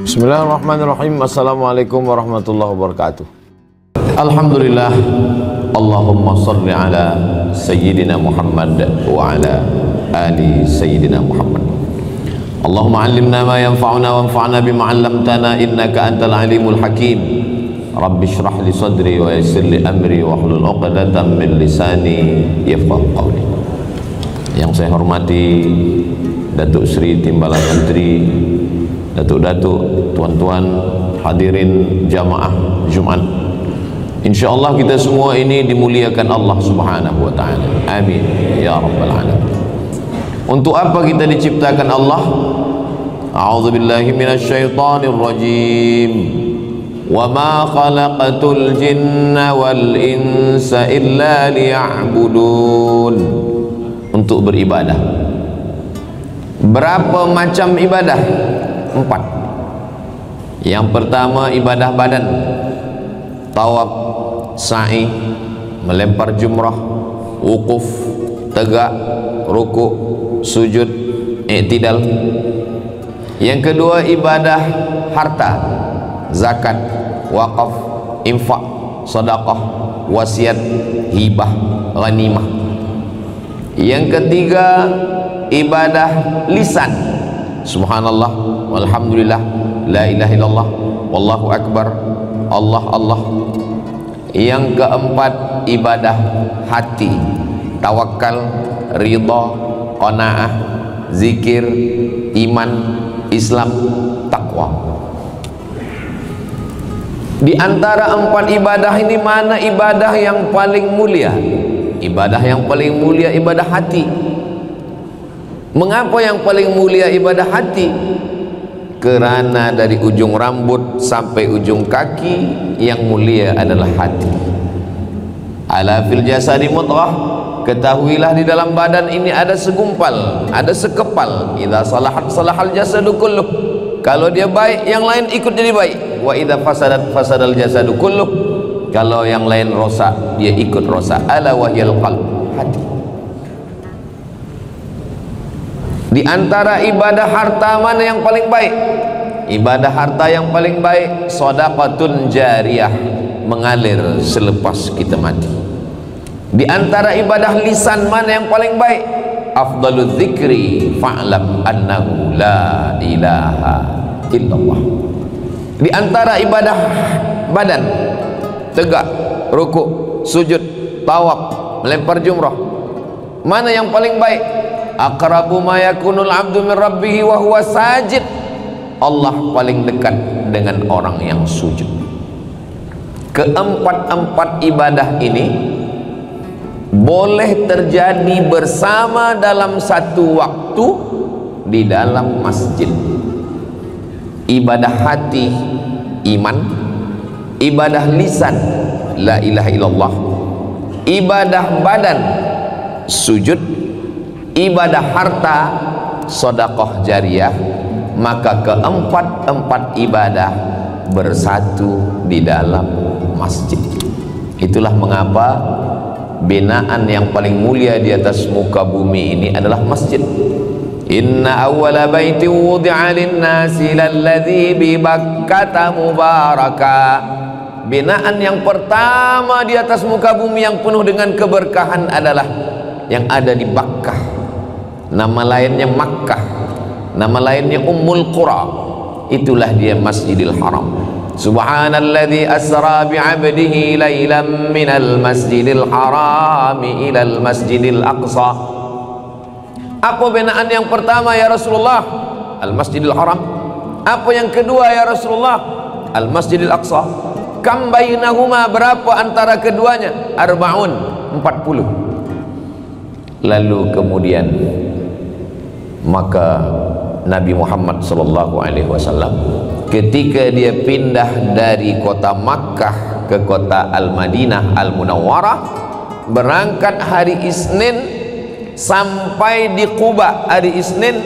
Bismillahirrahmanirrahim. Assalamualaikum warahmatullahi wabarakatuh. Alhamdulillah. Allahumma salli ala Sayyidina Muhammad wa ala ali Sayyidina Muhammad. Allahumma allimna ma yanfa'una wanfa'na bima 'allamtana innaka antal alimul hakim. Rabbi shrah li sadri wa yassir li amri wa hlul 'uqdatam min lisani yafqahu qawli. Yang saya hormati Datuk Sri Timbalan Menteri, Datuk-datuk, tuan-tuan, hadirin jamaah Jumat. InsyaAllah kita semua ini dimuliakan Allah Subhanahu wa ta'ala. Amin ya rabbal alamin. Untuk apa kita diciptakan Allah? A'udzubillahi minasyaitonir rajim. Wa ma khalaqatul jinna wal insa illa liya'budun. Untuk beribadah. Berapa macam ibadah? 4. Yang pertama ibadah badan, tawaf, sa'i, melempar jumrah, wukuf, tegak, rukuk, sujud, i'tidal. Yang kedua ibadah harta, zakat, wakaf, infak, sedekah, wasiat, hibah, ghanimah. Yang ketiga ibadah lisan, subhanallah, walhamdulillah, la ilaha illallah, wallahu akbar, Allah Allah. Yang keempat ibadah hati, tawakal, ridha, qanaah, zikir, iman, Islam, takwa. Di antara 4 ibadah ini mana ibadah yang paling mulia? Ibadah yang paling mulia ibadah hati. Mengapa yang paling mulia ibadah hati? Kerana dari ujung rambut sampai ujung kaki yang mulia adalah hati. Ala fil jasadi mudghah, ketahuilah di dalam badan ini ada segumpal, ada sekepal. Idza salahat salahal jasadu kulluh. Kalau dia baik, yang lain ikut jadi baik. Wa idza fasadat fasadal jasadu kulluh. Kalau yang lain rosak, dia ikut rosak. Ala wahyal qalb, hati. Di antara ibadah harta mana yang paling baik? Ibadah harta yang paling baik shadaqatun jariyah, mengalir selepas kita mati. Di antara ibadah lisan mana yang paling baik? Afdalul dzikri fa'lam annahu la ilaha illallah. Di antara ibadah badan, tegak, rukuk, sujud, tawaf, melempar jumrah, mana yang paling baik? Aqrabu ma yakunul 'abdu min rabbih wa huwa sajid. Allah paling dekat dengan orang yang sujud. Keempat-empat ibadah ini boleh terjadi bersama dalam satu waktu di dalam masjid. Ibadah hati, iman. Ibadah lisan, la ilaha illallah. Ibadah badan, sujud. Ibadah harta, sedekah jariyah. Maka keempat-empat ibadah bersatu di dalam masjid. Itulah mengapa binaan yang paling mulia di atas muka bumi ini adalah masjid. Inna awwala baiti wudi'a lin-nasi lalladzi bi Bakkata mubaraka. Binaan yang pertama di atas muka bumi yang penuh dengan keberkahan adalah yang ada di Bakkah. Nama lainnya Makkah, nama lainnya Ummul Qura. Itulah dia Masjidil Haram. Subhanalladzi asra bi'abdihi lailan minal masjidil harami ilal masjidil aqsa. Apa binaan yang pertama ya Rasulullah? Al-Masjidil Haram. Apa yang kedua ya Rasulullah? Al-Masjidil Aqsa. Kam bainahuma, berapa antara keduanya? Arba'un, 40. Lalu kemudian maka Nabi Muhammad SAW ketika dia pindah dari kota Makkah ke kota Al-Madinah Al-Munawwarah, berangkat hari Isnin sampai di Quba hari Isnin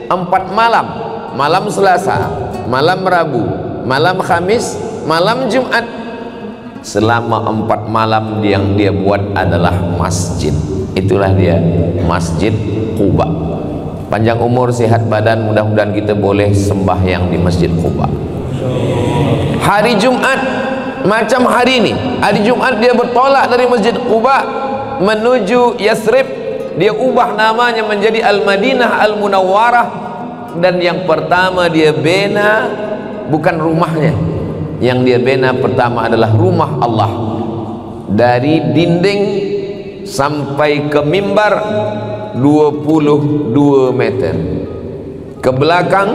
4 malam, malam Selasa, malam Rabu, malam Khamis, malam Jumat. Selama 4 malam yang dia buat adalah masjid. Itulah dia Masjid Quba. panjang umur, sehat badan, mudah-mudahan kita boleh sembahyang di Masjid Quba. Hari Jumat macam hari ini, hari Jumat dia bertolak dari Masjid Quba menuju Yasrib, dia ubah namanya menjadi Al-Madinah Al-Munawwarah, dan yang pertama dia bina bukan rumahnya, yang dia bina pertama adalah rumah Allah. Dari dinding sampai ke mimbar 22 meter, ke belakang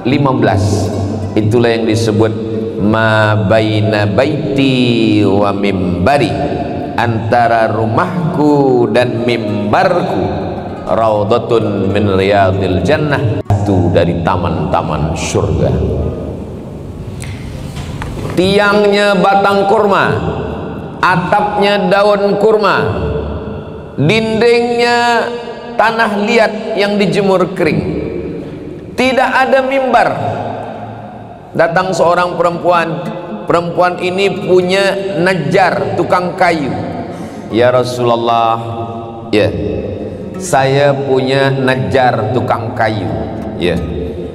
15. Itulah yang disebut ma baina baiti wa mimbari, antara rumahku dan mimbarku raudhatun min riyadil jannah, itu dari taman-taman surga. Tiangnya batang kurma, atapnya daun kurma, dindingnya tanah liat yang dijemur kering, tidak ada mimbar. Datang seorang perempuan ini punya najjar, tukang kayu. Ya Rasulullah, ya, saya punya najjar, tukang kayu, ya,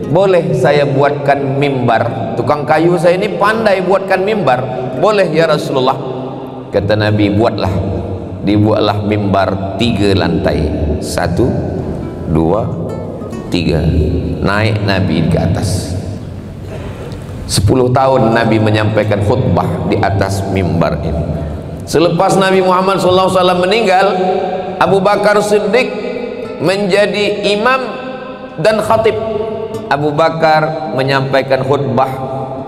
boleh saya buatkan mimbar? Tukang kayu saya ini pandai buatkan mimbar. Boleh ya Rasulullah. Kata Nabi, buatlah. Dibuatlah mimbar 3 lantai, 1, 2, 3. Naik Nabi ke atas. 10 tahun Nabi menyampaikan khutbah di atas mimbar ini. Selepas Nabi Muhammad SAW meninggal, Abu Bakar Siddiq menjadi imam dan khatib. Abu Bakar menyampaikan khutbah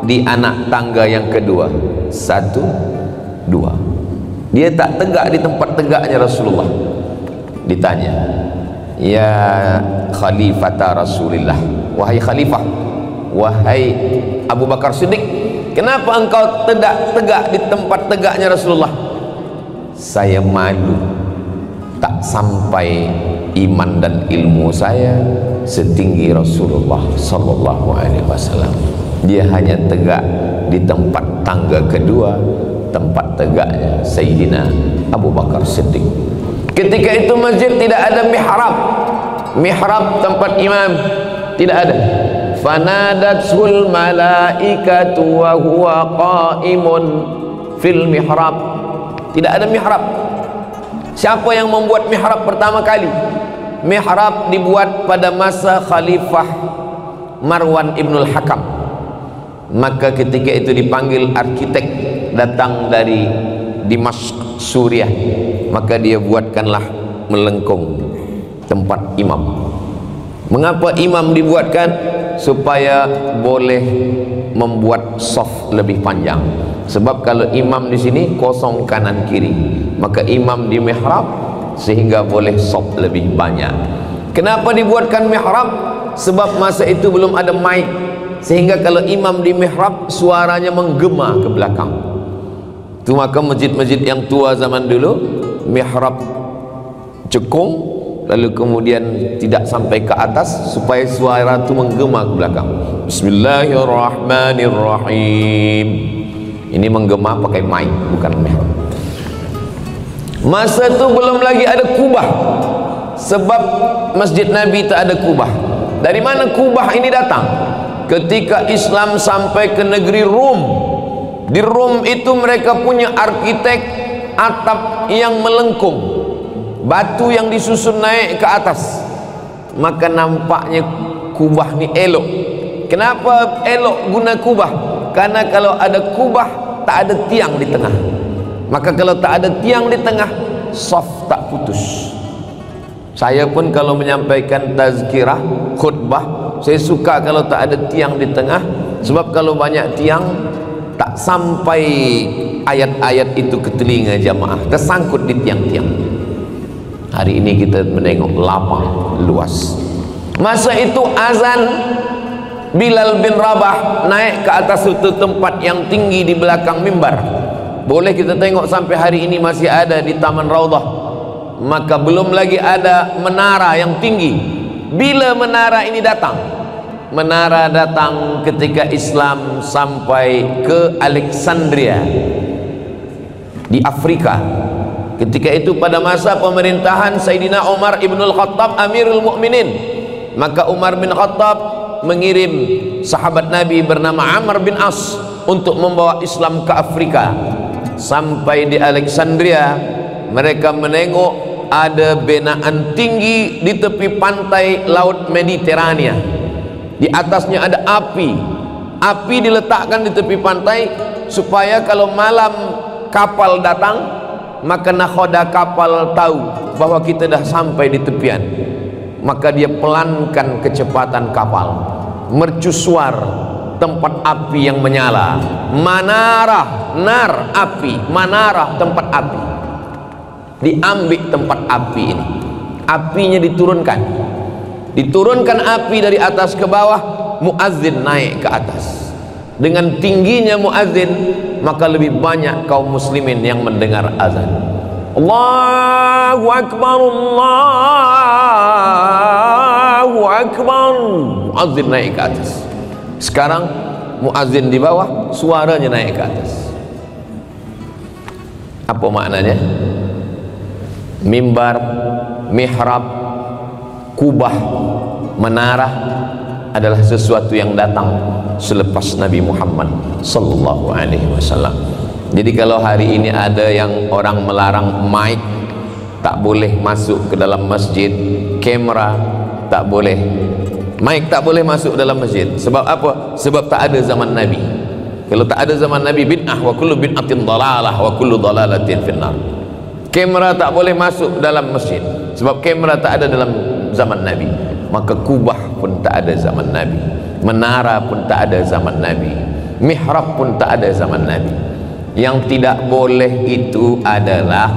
di anak tangga yang kedua, 1, 2. Dia tak tegak di tempat tegaknya Rasulullah. Ditanya, ya khalifata Rasulillah, wahai khalifah, wahai Abu Bakar Siddiq, kenapa engkau tidak tegak di tempat tegaknya Rasulullah? Saya malu, tak sampai iman dan ilmu saya setinggi Rasulullah sallallahu alaihi wasallam. Dia hanya tegak di tempat tangga kedua, tempat tegaknya Sayyidina Abu Bakar Siddiq. Ketika itu masjid tidak ada mihrab. Mihrab tempat imam tidak ada. Fanadatul malaikatu wa huwa qaimun fil mihrab. Tidak ada mihrab. Siapa yang membuat mihrab pertama kali? Mihrab dibuat pada masa Khalifah Marwan Ibnul Hakam. Maka ketika itu dipanggil arsitek datang dari Dimashq, Suriah, maka dia buatkanlah melengkung tempat imam. Mengapa imam dibuatkan? Supaya boleh membuat saf lebih panjang. Sebab kalau imam di sini kosong kanan kiri, maka imam di mihrab sehingga boleh saf lebih banyak. Kenapa dibuatkan mihrab? Sebab masa itu belum ada mic, sehingga kalau imam di mihrab suaranya menggema ke belakang. Itu maka masjid-masjid yang tua zaman dulu mihrab cekung, lalu kemudian tidak sampai ke atas supaya suara itu menggema ke belakang. Bismillahirrahmanirrahim. Ini menggema pakai mic, bukan mihrab. Masa itu belum lagi ada kubah, sebab masjid Nabi tak ada kubah. Dari mana kubah ini datang? Ketika Islam sampai ke negeri Rom. Di Rom itu mereka punya arsitek atap yang melengkung, batu yang disusun naik ke atas, maka nampaknya kubah ni elok. Kenapa elok guna kubah? Karena kalau ada kubah tak ada tiang di tengah, maka kalau tak ada tiang di tengah, saf tak putus. Saya pun kalau menyampaikan tazkirah, khutbah, saya suka kalau tak ada tiang di tengah. Sebab kalau banyak tiang, tak sampai ayat-ayat itu ke telinga jamaah, tersangkut di tiang-tiang. Hari ini kita menengok lapang luas. Masa itu azan Bilal bin Rabah naik ke atas satu tempat yang tinggi di belakang mimbar. Boleh kita tengok sampai hari ini masih ada di Taman Raudhah. Maka belum lagi ada menara yang tinggi. Bila menara ini datang? Menara datang ketika Islam sampai ke Alexandria di Afrika. Ketika itu pada masa pemerintahan Sayyidina Umar Ibnul Khattab Amirul Mukminin, Maka Umar bin Khattab mengirim sahabat Nabi bernama Amr bin As untuk membawa Islam ke Afrika. Sampai di Alexandria, mereka menengok ada binaan tinggi di tepi pantai laut Mediterania. Di atasnya ada api. Api diletakkan di tepi pantai supaya kalau malam kapal datang, maka nakhoda kapal tahu bahwa kita dah sampai di tepian. Maka dia pelankan kecepatan kapal, mercusuar tempat api yang menyala. Manarah, nar api, manarah tempat api. Diambil tempat api ini, apinya diturunkan api dari atas ke bawah. Muazzin naik ke atas. Dengan tingginya muazzin, maka lebih banyak kaum muslimin yang mendengar azan. Allahu Akbar, Allahu Akbar. Muazzin naik ke atas. Sekarang muazzin di bawah, suaranya naik ke atas. Apa maknanya? Mimbar, mihrab, kubah, menara adalah sesuatu yang datang selepas Nabi Muhammad sallallahu alaihi wasallam. Jadi kalau hari ini ada yang orang melarang mic, tak boleh masuk ke dalam masjid, kamera tak boleh, mic tak boleh masuk dalam masjid. Sebab apa? Sebab tak ada zaman Nabi. Kalau tak ada zaman Nabi, bid'ah, wa kullu bid'atin dalalah wa kullu dalalatin finnar. Kamera tak boleh masuk dalam masjid sebab kamera tak ada dalam zaman Nabi. Maka kubah pun tak ada zaman Nabi, menara pun tak ada zaman Nabi, mihrab pun tak ada zaman Nabi. Yang tidak boleh itu adalah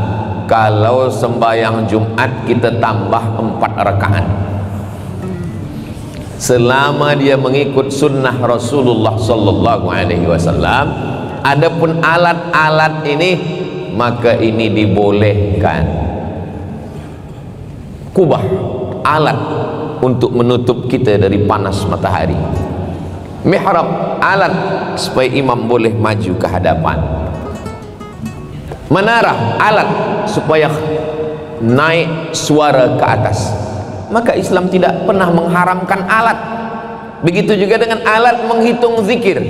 kalau sembahyang Jumat kita tambah 4 rakaat selama dia mengikut sunnah Rasulullah sallallahu alaihi wasallam. Adapun alat-alat ini, maka ini dibolehkan. Kubah, alat untuk menutup kita dari panas matahari. Mihrab, alat supaya imam boleh maju ke hadapan. Menara, alat supaya naik suara ke atas. Maka Islam tidak pernah mengharamkan alat. Begitu juga dengan alat menghitung zikir.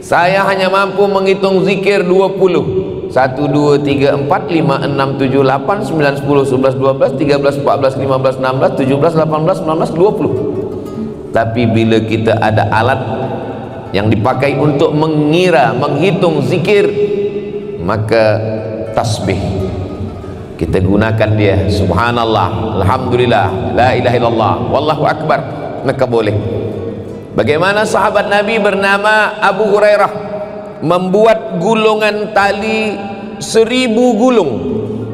Saya hanya mampu menghitung zikir 20. 1, 2, 3, 4, 5, 6, 7, 8, 9, 10, 11, 12, 13, 14, 15, 16, 17, 18, 19, 20. Tapi bila kita ada alat yang dipakai untuk mengira, menghitung zikir, maka tasbih kita gunakan dia, subhanallah, alhamdulillah, la ilaha illallah, wallahu akbar, maka boleh. Bagaimana sahabat Nabi bernama Abu Hurairah membuat gulungan tali 1000 gulung.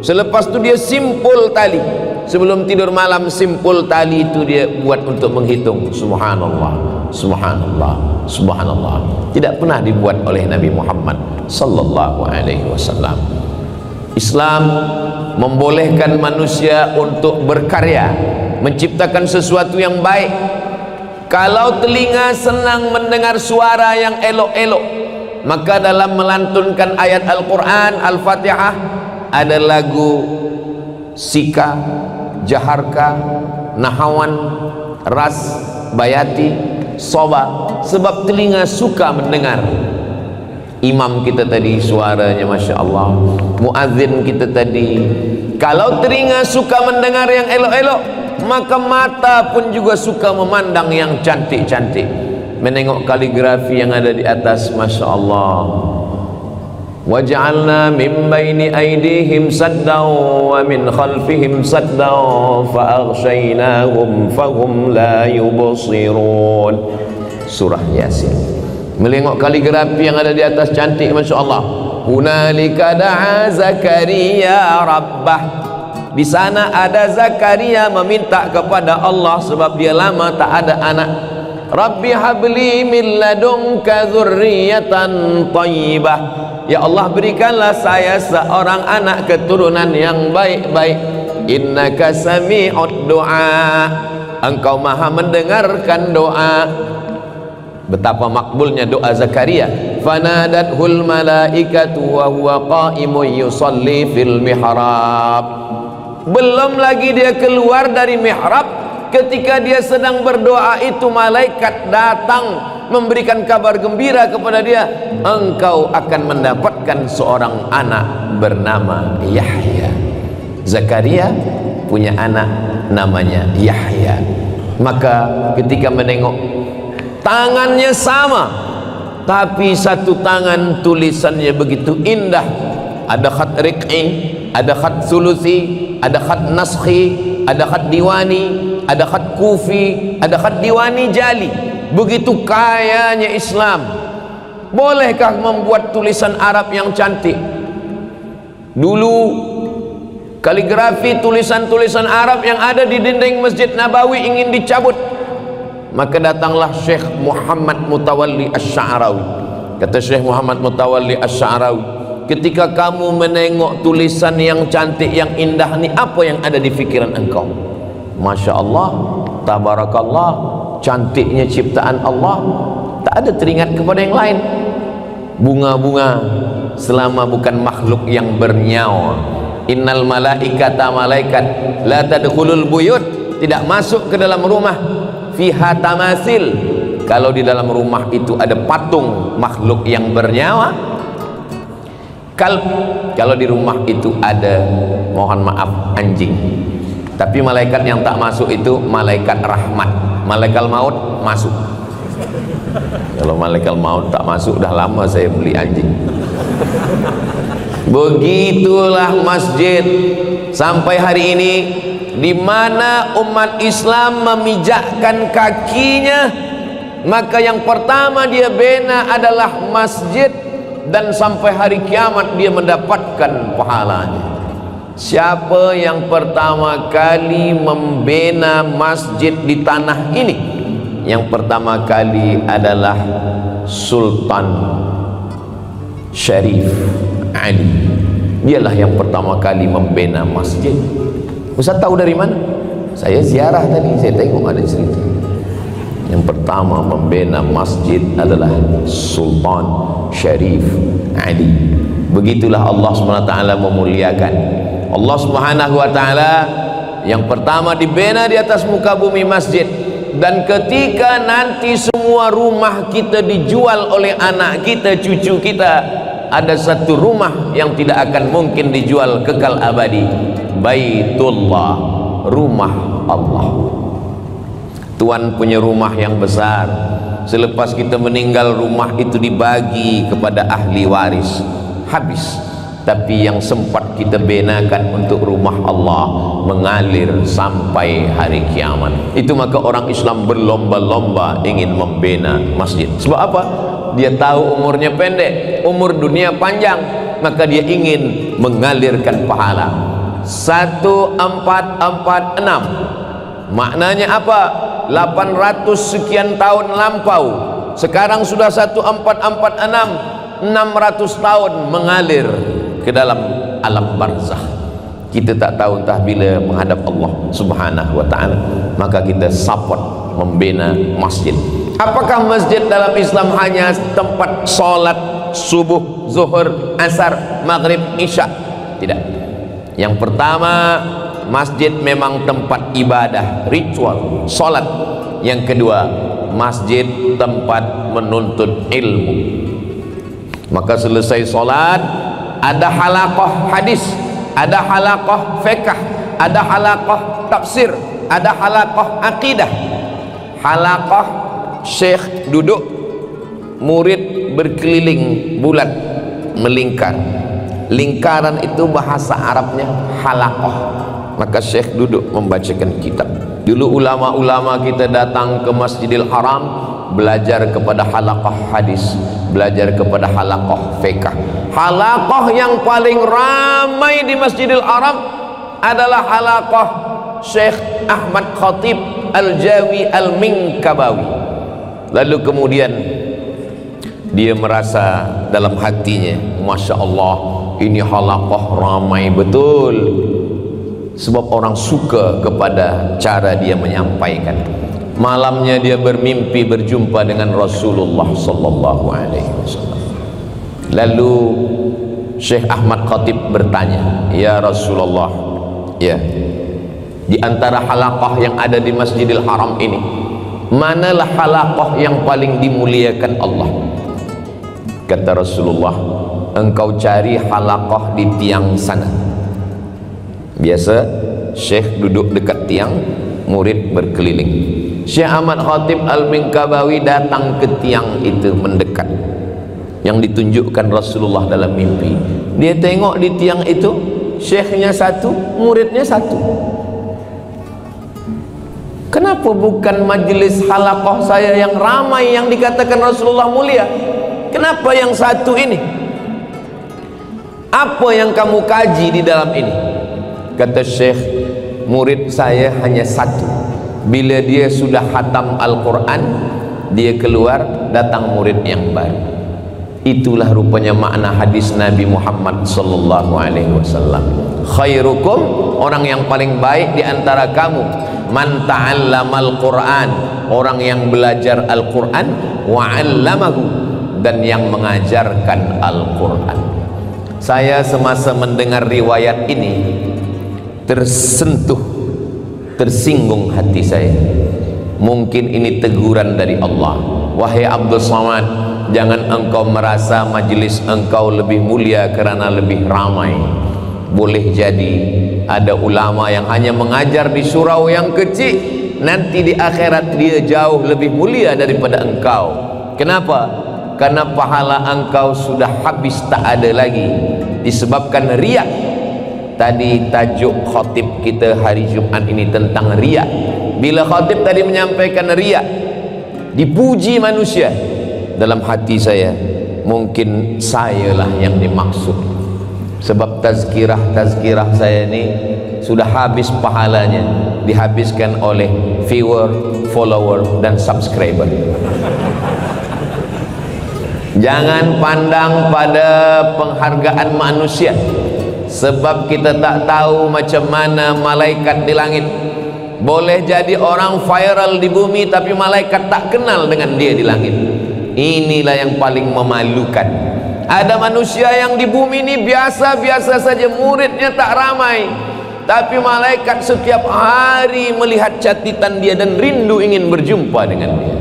Selepas itu dia simpul tali. Sebelum tidur malam simpul tali itu dia buat untuk menghitung subhanallah, subhanallah, subhanallah. Tidak pernah dibuat oleh Nabi Muhammad sallallahu alaihi wasallam. Islam membolehkan manusia untuk berkarya, menciptakan sesuatu yang baik. Kalau telinga senang mendengar suara yang elok-elok, maka dalam melantunkan ayat Al-Quran, Al-Fatihah, ada lagu Sika, Jaharka, Nahawan, Ras, Bayati, Soba. Sebab telinga suka mendengar. Imam kita tadi suaranya Masya Allah, muazzin kita tadi. Kalau telinga suka mendengar yang elok-elok, maka mata pun juga suka memandang yang cantik-cantik. Menengok kaligrafi yang ada di atas, Masya Allah. Waj'alna min baini aydihim saddan wa min khalfihim saddan fa aghshaynahum fahum la yubsirun. Surah Yasin. Menengok kaligrafi yang ada di atas cantik, Masya Allah. Hunalika da'a Zakaria rabbah. Di sana ada Zakaria meminta kepada Allah sebab dia lama tak ada anak. Rabbi habli min ladunka dzurriyyatan thayyibah. Ya Allah, berikanlah saya seorang anak keturunan yang baik-baik. Innaka sami'ud du'a. Engkau maha mendengarkan doa. Betapa makbulnya doa Zakaria. Fanadathul malaikatu wa huwa qa'imun yusalli fil mihrab. Belum lagi dia keluar dari mihrab, ketika dia sedang berdoa itu malaikat datang memberikan kabar gembira kepada dia, engkau akan mendapatkan seorang anak bernama Yahya. Zakaria punya anak namanya Yahya. Maka ketika menengok, tangannya sama, tapi satu tangan tulisannya begitu indah. Ada khat riq'i, ada khat sulusi, ada khat naskhi, ada khat diwani, ada khat kufi, ada khat diwani jali. Begitu kayanya Islam. Bolehkah membuat tulisan Arab yang cantik? Dulu kaligrafi tulisan-tulisan Arab yang ada di dinding Masjid Nabawi ingin dicabut, maka datanglah Syekh Muhammad Mutawalli Asy-Sya'rawi. Kata Syekh Muhammad Mutawalli Asy-Sya'rawi, ketika kamu menengok tulisan yang cantik, yang indah ni, apa yang ada di pikiran engkau? Masya Allah, tabarakallah, cantiknya ciptaan Allah, tak ada teringat kepada yang lain. Bunga-bunga selama bukan makhluk yang bernyawa. Innal malaikata, malaikat, la tadkhulul buyut, tidak masuk ke dalam rumah, fiha tamasil, kalau di dalam rumah itu ada patung makhluk yang bernyawa. Kalb, kalau di rumah itu ada, mohon maaf, anjing. Tapi malaikat yang tak masuk itu malaikat rahmat. Malaikat maut masuk. Kalau malaikat maut tak masuk, dah lama saya beli anjing. Begitulah masjid sampai hari ini, di mana umat Islam memijakkan kakinya, maka yang pertama dia bina adalah masjid, dan sampai hari kiamat dia mendapatkan pahalanya. Siapa yang pertama kali membina masjid di tanah ini? Yang pertama kali adalah Sultan Syarif Ali. Dialah yang pertama kali membina masjid. Ustaz tahu dari mana? Saya ziarah tadi, saya tengok ada cerita. Yang pertama membina masjid adalah Sultan Syarif Ali. Begitulah Allah SWT memuliakan. Allah Subhanahu wa taala yang pertama dibina di atas muka bumi masjid. Dan ketika nanti semua rumah kita dijual oleh anak kita, cucu kita, ada satu rumah yang tidak akan mungkin dijual kekal abadi, Baitullah, rumah Allah. Tuhan punya rumah yang besar. Selepas kita meninggal, rumah itu dibagi kepada ahli waris, habis. Tapi yang sempat kita benakan untuk rumah Allah mengalir sampai hari kiamat. Itu maka orang Islam berlomba-lomba ingin membina masjid. Sebab apa? Dia tahu umurnya pendek, umur dunia panjang, maka dia ingin mengalirkan pahala. 1446 maknanya apa? 800 sekian tahun lampau. Sekarang sudah 1446, 600 tahun mengalir ke dalam alam barzakh. Kita tak tahu entah bila menghadap Allah Subhanahu wa taala, maka kita support membina masjid. Apakah masjid dalam Islam hanya tempat solat subuh, zuhur, asar, maghrib, isya? Tidak. Yang pertama, masjid memang tempat ibadah, ritual, solat. Yang kedua, masjid tempat menuntut ilmu. Maka selesai solat, ada halaqah hadis, ada halaqah fiqh, ada halaqah tafsir, ada halaqah akidah. Halaqah, syekh duduk, murid berkeliling bulat, melingkar. Lingkaran itu bahasa Arabnya halaqah. Maka syekh duduk membacakan kitab. Dulu ulama-ulama kita datang ke Masjidil Haram, belajar kepada halaqah hadis, belajar kepada halaqah fiqh. Halaqah yang paling ramai di Masjidil Haram adalah halaqah Syekh Ahmad Khatib Al-Jawi Al-Minkabawi. Lalu kemudian dia merasa dalam hatinya, Masya Allah, ini halaqah ramai betul. Sebab orang suka kepada cara dia menyampaikan. Malamnya dia bermimpi berjumpa dengan Rasulullah sallallahu alaihi wasallam. Lalu Syekh Ahmad Khatib bertanya, "Ya Rasulullah, ya, Di antara halaqah yang ada di Masjidil Haram ini, manalah halaqah yang paling dimuliakan Allah? Kata Rasulullah, engkau cari halaqah di tiang sana. Biasa syekh duduk dekat tiang, murid berkeliling. Syekh Ahmad Khatib Al-Minkabawi datang ke tiang itu, mendekat. Yang ditunjukkan Rasulullah dalam mimpi, dia tengok di tiang itu, syekhnya satu, muridnya satu. Kenapa bukan majelis halaqah saya yang ramai yang dikatakan Rasulullah mulia? Kenapa yang satu ini? Apa yang kamu kaji di dalam ini? Kata syekh, murid saya hanya satu. Bila dia sudah khatam Al-Quran, dia keluar, datang murid yang baru. Itulah rupanya makna hadis Nabi Muhammad sallallahu alaihi wasallam. Khairukum, orang yang paling baik di antara kamu, man ta'allamal Qur'an, orang yang belajar Al-Quran, wa 'allamahu, dan yang mengajarkan Al-Quran. Saya semasa mendengar riwayat ini tersentuh, tersinggung hati saya. Mungkin ini teguran dari Allah. Wahai Abdul Somad, jangan engkau merasa majelis engkau lebih mulia kerana lebih ramai. Boleh jadi ada ulama yang hanya mengajar di surau yang kecil, nanti di akhirat dia jauh lebih mulia daripada engkau. Kenapa? Karena pahala engkau sudah habis, tak ada lagi, disebabkan riya. Tadi tajuk khatib kita hari Jumat ini tentang riya. Bila khatib tadi menyampaikan riya, dipuji manusia, dalam hati saya, mungkin sayalah yang dimaksud. Sebab tazkirah saya ini sudah habis pahalanya, dihabiskan oleh viewer, follower, dan subscriber. Jangan pandang pada penghargaan manusia, sebab kita tak tahu macam mana malaikat di langit. Boleh jadi orang viral di bumi, tapi malaikat tak kenal dengan dia di langit. Inilah yang paling memalukan. Ada manusia yang di bumi ini biasa-biasa saja, muridnya tak ramai, tapi malaikat setiap hari melihat catatan dia dan rindu ingin berjumpa dengan dia.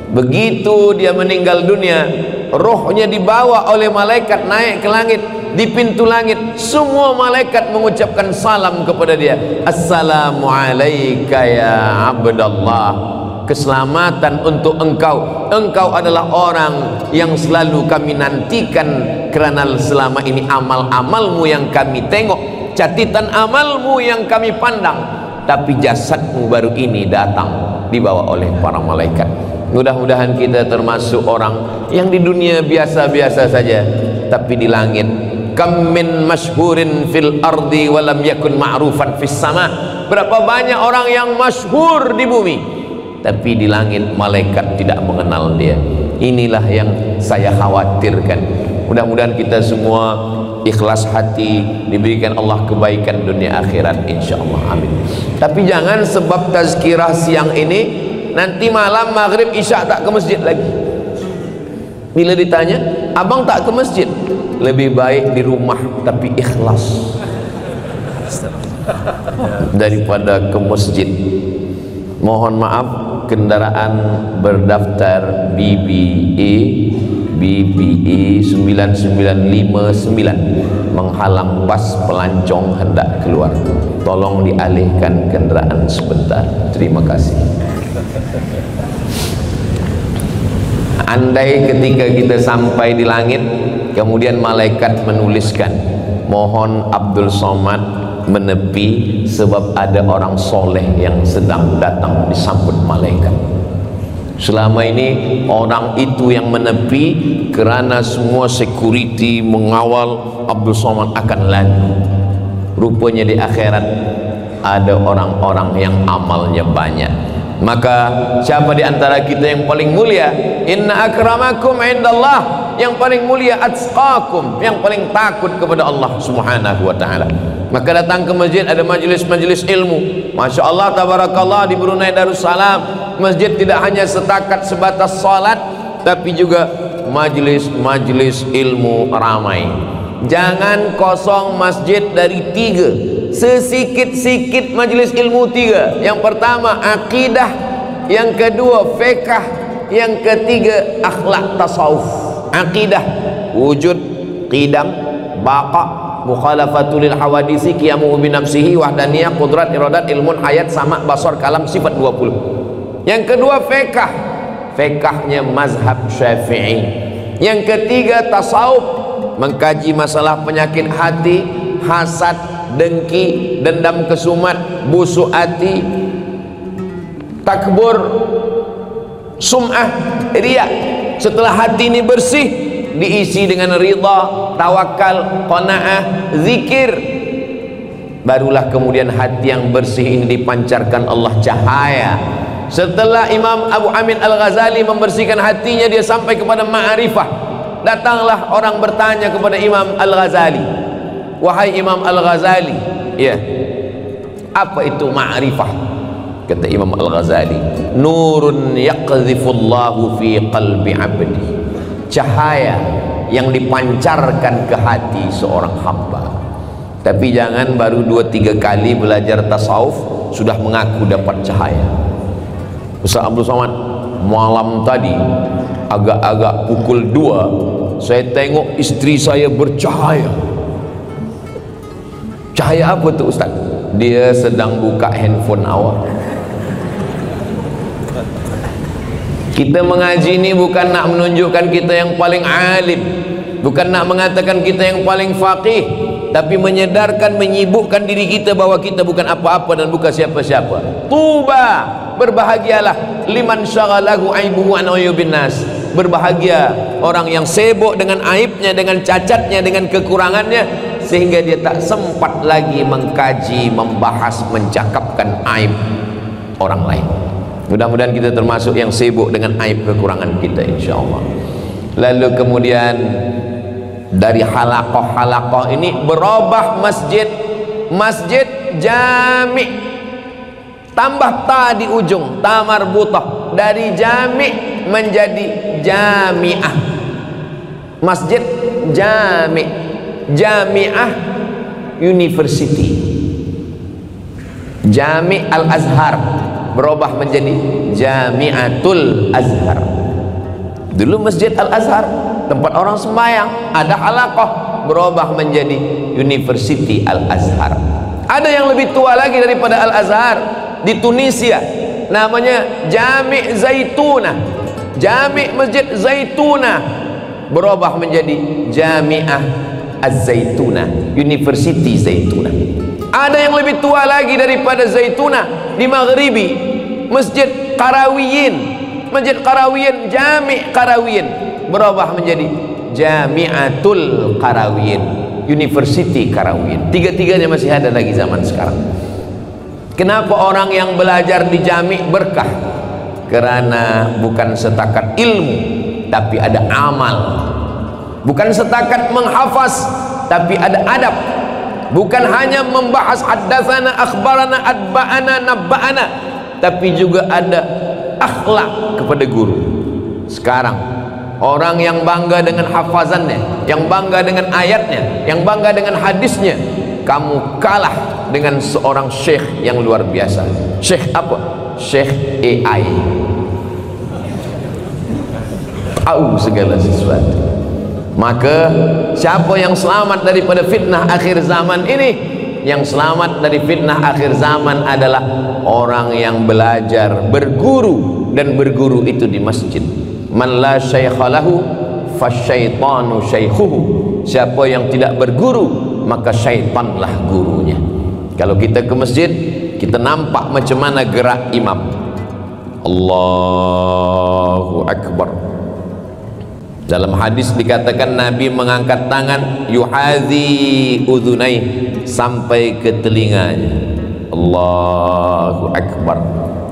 Begitu dia meninggal dunia, rohnya dibawa oleh malaikat naik ke langit. Di pintu langit semua malaikat mengucapkan salam kepada dia. Assalamu alayka ya abdallah, keselamatan untuk engkau, engkau adalah orang yang selalu kami nantikan, kerana selama ini amal-amalmu yang kami tengok, catatan amalmu yang kami pandang, tapi jasadmu baru ini datang dibawa oleh para malaikat. Mudah-mudahan kita termasuk orang yang di dunia biasa-biasa saja, tapi di langit kam min masyhurin fil ardi walam yakun ma'rufan fis sama. Berapa banyak orang yang masyhur di bumi, tapi di langit malaikat tidak mengenal dia. Inilah yang saya khawatirkan. Mudah-mudahan kita semua ikhlas hati, diberikan Allah kebaikan dunia akhirat, insyaallah, amin. Tapi jangan sebab tazkirah siang ini nanti malam maghrib isya tak ke masjid lagi. Bila ditanya, abang tak ke masjid, lebih baik di rumah tapi ikhlas daripada ke masjid. Mohon maaf, kendaraan berdaftar BBE 9959 menghalang bas pelancong hendak keluar. Tolong dialihkan kendaraan sebentar. Terima kasih. Andai ketika kita sampai di langit, kemudian malaikat menuliskan, mohon Abdul Somad menepi sebab ada orang soleh yang sedang datang disambut malaikat. Selama ini orang itu yang menepi kerana semua security mengawal Abdul Somad akan lalu. Rupanya di akhirat ada orang-orang yang amalnya banyak. Maka siapa di antara kita yang paling mulia? Inna akramakum indallah, yang paling mulia atqakum, yang paling takut kepada Allah Subhanahu wa taala. Maka datang ke masjid, ada majlis-majlis ilmu. Masya Allah, tabarakallah, di Brunei Darussalam masjid tidak hanya setakat sebatas salat, tapi juga majlis-majlis ilmu ramai. Jangan kosong masjid dari 3 sesikit-sikit majlis ilmu 3. Yang pertama akidah, yang kedua fiqh, yang ketiga akhlak tasawuf. Akidah wujud, qidam, baqa, mukhalafatul lil hawadisi, qiyamuhu bi nafsihi, wahdaniyah, qudrat, iradat, ilmun, hayat, sama, basar, kalam, sifat 20. Yang kedua fiqh, fiqhnya mazhab Syafi'i. Yang ketiga tasawuf, mengkaji masalah penyakit hati, hasad, dengki, dendam kesumat, busuk hati, takbur, sum'ah, riya. Setelah hati ini bersih, diisi dengan ridha, tawakal, qanaah, zikir, barulah kemudian hati yang bersih ini dipancarkan Allah cahaya. Setelah Imam Abu Hamid Al-Ghazali membersihkan hatinya, dia sampai kepada ma'rifah. Datanglah orang bertanya kepada Imam Al-Ghazali, wahai Imam Al-Ghazali, ya, apa itu ma'rifah? Kata Imam Al-Ghazali, nurun yaqdhifullahu fi qalbi abdi, cahaya yang dipancarkan ke hati seorang hamba. Tapi jangan baru 2-3 kali belajar tasawuf sudah mengaku dapat cahaya. Ustaz Abdul Somad, malam tadi agak-agak pukul 2 saya tengok istri saya bercahaya. Cahaya apa tu Ustaz? Dia sedang buka handphone awak. Kita mengaji ini bukan nak menunjukkan kita yang paling alim, bukan nak mengatakan kita yang paling faqih, tapi menyedarkan, menyibukkan diri kita bahwa kita bukan apa-apa dan bukan siapa-siapa. Tuba, berbahagialah liman syaghalahu aibuhu an uyubin nas. Berbahagia orang yang sibuk dengan aibnya, dengan cacatnya, dengan kekurangannya, sehingga dia tak sempat lagi mengkaji, membahas, mencakapkan aib orang lain. Mudah-mudahan kita termasuk yang sibuk dengan aib kekurangan kita, insyaallah. Lalu kemudian dari halaqah-halaqah ini berubah masjid, masjid jami', tambah ta di ujung, ta marbutah, dari jami' menjadi jami'ah. Masjid jami', jami'ah university. Jami' Al-Azhar berubah menjadi Jami'atul Azhar. Dulu Masjid Al-Azhar tempat orang sembahyang, ada halaqah, berubah menjadi University Al-Azhar. Ada yang lebih tua lagi daripada Al-Azhar di Tunisia, namanya Jami' Zaitunah. Jami' Masjid Zaitunah berubah menjadi Jami'ah Az-Zaitunah, University Zaitunah. Ada yang lebih tua lagi daripada Zaitunah di Maghribi, Masjid Qarawiyin. Masjid Qarawiyin, Jami' Qarawiyin berubah menjadi Jami'atul Qarawiyin, University Qarawiyin. Tiga-tiganya masih ada lagi zaman sekarang. Kenapa orang yang belajar di Jami' berkah? Karena bukan setakat ilmu, tapi ada amal. Bukan setakat menghafaz, tapi ada adab. Bukan hanya membahas haddatsana, akhbarana, adba'ana, nabba'ana, tapi juga ada akhlak kepada guru. Sekarang orang yang bangga dengan hafazannya, yang bangga dengan ayatnya, yang bangga dengan hadisnya, kamu kalah dengan seorang syekh yang luar biasa. Syekh apa? Syekh AI. Tahu segala sesuatu. Maka siapa yang selamat daripada fitnah akhir zaman ini? Yang selamat dari fitnah akhir zaman adalah orang yang belajar, berguru, dan berguru itu di masjid. Man la syaikha lahu fasyaitanu syaikhuhu. Siapa yang tidak berguru, maka syaitanlah gurunya. Kalau kita ke masjid, kita nampak macam mana gerak imam. Allahu Akbar. Dalam hadis dikatakan Nabi mengangkat tangan yuhadzi udhunai, sampai ke telinganya. Allahu Akbar.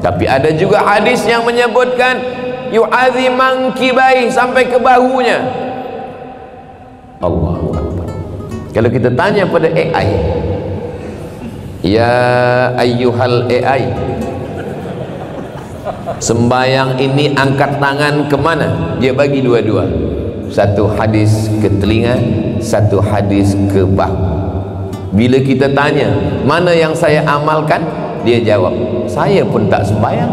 Tapi ada juga hadis yang menyebutkan yuhadzi mangkibai, sampai ke bahunya. Allahu Akbar. Kalau kita tanya pada AI, ya ayyuhal AI, sembayang ini angkat tangan kemana? Dia bagi dua-dua. Satu hadis ke telinga, satu hadis ke bahu. Bila kita tanya, mana yang saya amalkan? Dia jawab, saya pun tak sembahyang.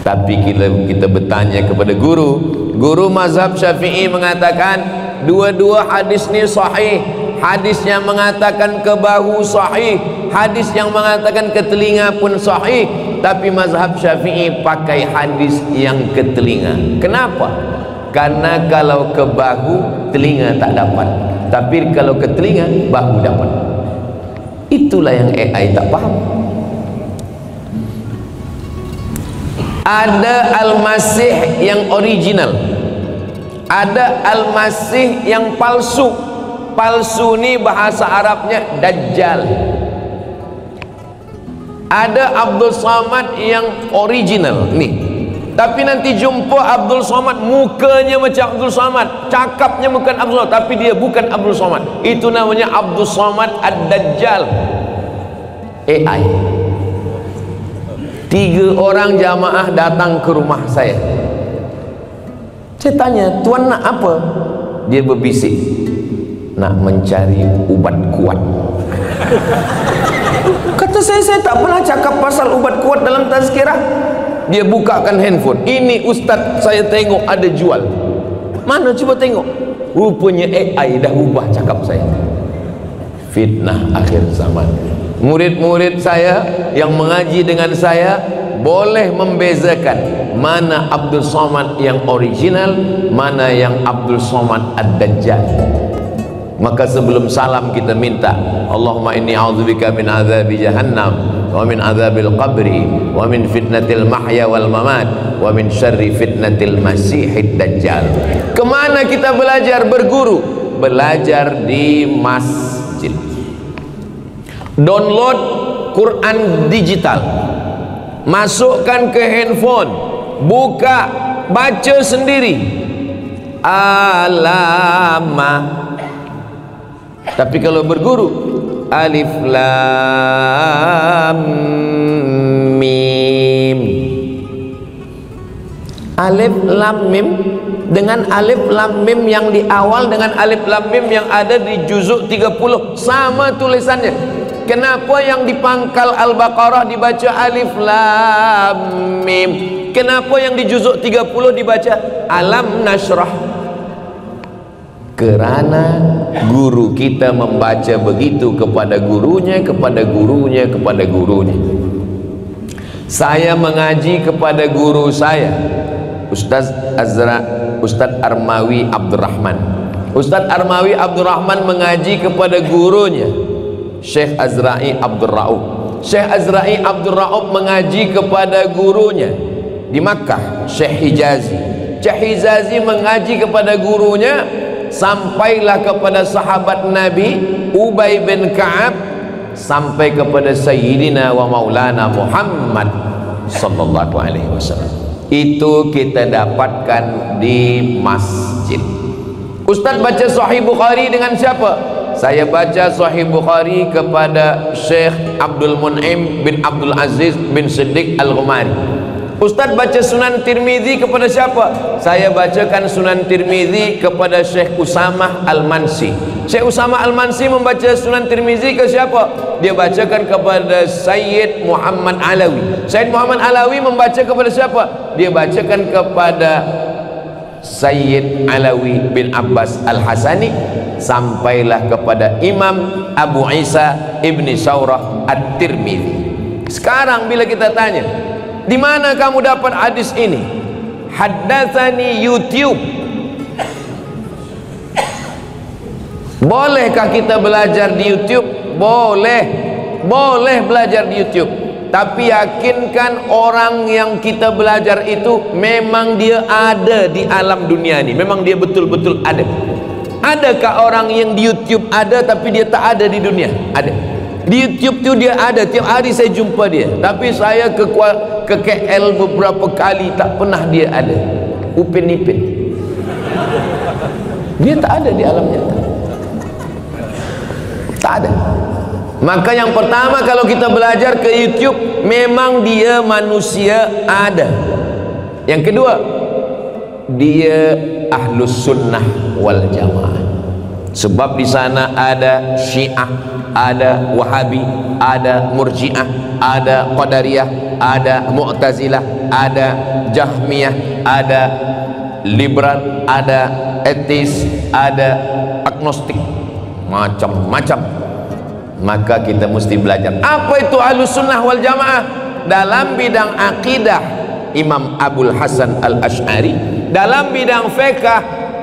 Tapi kita bertanya kepada guru mazhab Syafi'i mengatakan dua-dua hadis ni sahih. Hadis yang mengatakan ke bahu sahih, hadis yang mengatakan ke telinga pun sahih. Tapi mazhab Syafi'i pakai hadis yang ke telinga. Kenapa? Karena kalau ke bahu telinga tak dapat, tapi kalau ke telinga bahu dapat. Itulah yang AI tak faham. Ada Al-Masih yang original, ada Al-Masih yang palsu. Palsu ni bahasa Arabnya Dajjal. Ada Abdul Somad yang original nih, tapi nanti jumpa Abdul Somad mukanya macam Abdul Somad, cakapnya bukan Abdul Somad, tapi dia bukan Abdul Somad. Itu namanya Abdul Somad Ad-Dajjal. AI. 3 orang jamaah datang ke rumah saya. Saya tanya, tuan nak apa? Dia berbisik, nak mencari ubat kuat. Kata saya tak pernah cakap pasal ubat kuat dalam tazkirah. Dia bukakan handphone, ini ustaz saya tengok ada jual. Mana cuba tengok. Rupanya AI dah ubah cakap saya. Fitnah akhir zaman. Murid-murid saya yang mengaji dengan saya boleh membezakan mana Abdul Somad yang original, mana yang Abdul Somad Ad-Dajjal. Maka sebelum salam kita minta, Allahumma inni a'udzubika min azabi jahannam wa min azabil qabri wa min fitnatil mahya wal mamat wa min syarri fitnatil masihid dajjal. Kemana kita belajar? Berguru. Belajar di masjid. Download Quran digital, masukkan ke handphone, buka, baca sendiri. Alamah. Tapi kalau berguru, alif lam mim. Alif lam mim dengan alif lam mim yang di awal dengan alif lam mim yang ada di juzuk 30 sama tulisannya. Kenapa yang di pangkal Al-Baqarah dibaca alif lam mim? Kenapa yang di juzuk 30 dibaca alam nasrah? Kerana guru kita membaca begitu kepada gurunya, kepada gurunya, kepada gurunya. Saya mengaji kepada guru saya, Ustaz Armawi Abdurrahman. Ustaz Armawi Abdurrahman mengaji kepada gurunya Syekh Azra'i Abdul Ra'ub. Syekh Azra'i Abdul Ra'ub mengaji kepada gurunya di Makkah, Syekh Hijazi. Syekh Hijazi mengaji kepada gurunya sampailah kepada sahabat Nabi Ubay bin Ka'ab, sampai kepada Sayyidina wa Maulana Muhammad sallallahu alaihi wasallam. Itu kita dapatkan di masjid. Ustaz baca Sahih Bukhari dengan siapa? Saya baca Sahih Bukhari kepada Syekh Abdul Mun'im bin Abdul Aziz bin Siddiq Al-Ghumari. Ustaz baca Sunan Tirmizi kepada siapa? Saya bacakan Sunan Tirmizi kepada Syekh Usamah Al-Mansi. Syekh Usamah Al-Mansi membaca Sunan Tirmizi ke siapa? Dia bacakan kepada Sayyid Muhammad Alawi. Sayyid Muhammad Alawi membaca kepada siapa? Dia bacakan kepada Sayyid Alawi bin Abbas Al-Hasani, sampailah kepada Imam Abu Isa Ibni Saurah At-Tirmidzi. Sekarang bila kita tanya, di mana kamu dapat hadis ini? Haddatsani YouTube. Bolehkah kita belajar di YouTube? Boleh. Boleh belajar di YouTube. Tapi yakinkan orang yang kita belajar itu memang dia ada di alam dunia ini. Memang dia betul-betul ada. Adakah orang yang di YouTube ada tapi dia tak ada di dunia? Ada. Di YouTube tu dia ada, tiap hari saya jumpa dia. Tapi saya ke KL beberapa kali, tak pernah dia ada. Upin Ipin. Dia tak ada di alam nyata. Tak ada. Maka yang pertama kalau kita belajar ke YouTube, memang dia manusia ada. Yang kedua, dia ahlus sunnah wal jamaah. Sebab di sana ada Syiah, ada Wahabi, ada Murji'ah, ada Qadariyah, ada Mu'tazilah, ada Jahmiyah, ada liberal, ada etis, ada agnostik, macam-macam. Maka kita mesti belajar apa itu Ahlus Sunnah wal Jamaah. Dalam bidang akidah Imam Abul Hasan Al-Asy'ari, dalam bidang fiqh